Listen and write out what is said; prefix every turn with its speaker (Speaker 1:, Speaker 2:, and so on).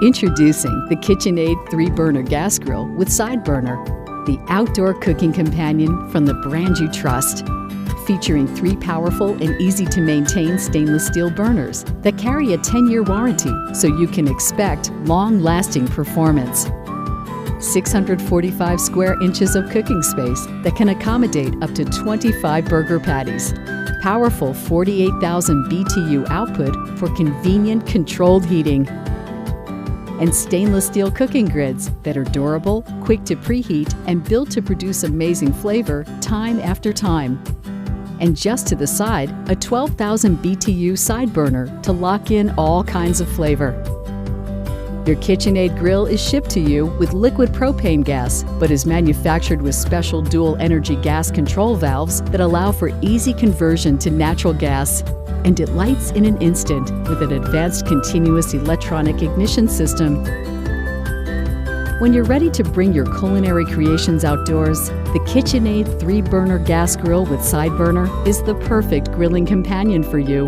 Speaker 1: Introducing the KitchenAid 3-burner gas grill with side burner, the outdoor cooking companion from the brand you trust. Featuring 3 powerful and easy-to-maintain stainless steel burners that carry a 10-year warranty, so you can expect long-lasting performance. 645 square inches of cooking space that can accommodate up to 25 burger patties. Powerful 48,000 BTU output for convenient controlled heating. And stainless steel cooking grids that are durable, quick to preheat, and built to produce amazing flavor time after time. And just to the side, a 12,000 BTU side burner to lock in all kinds of flavor. Your KitchenAid grill is shipped to you with liquid propane gas, but is manufactured with special dual energy gas control valves that allow for easy conversion to natural gas. And it lights in an instant with an advanced continuous electronic ignition system. When you're ready to bring your culinary creations outdoors, the KitchenAid 3-burner gas grill with side burner is the perfect grilling companion for you.